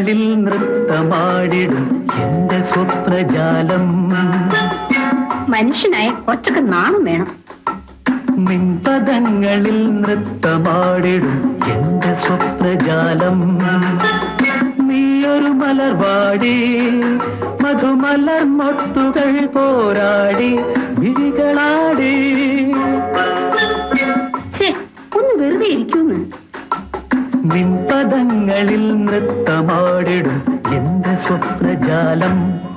നിൻപദങ്ങളിൽ നൃത്തമാടിടും എന്റെ സ്വപ്നജാലം. മനുഷ്യനായ കൊച്ചൊക്കെ നാണം വേണം. നിൻപദങ്ങളിൽ നൃത്തമാടിടും എന്റെ സ്വപ്നജാലം. നീയൊരു മലർവാടി മധുമലർ മൊട്ടുകൾ പോരാടി വിഴികളാടി. ഒന്ന് വെറുതെ ഇരിക്കുന്നു. നിൻപദങ്ങളിൽ നൃത്തമാടിടും എന്റെ സ്വപ്നജാലം.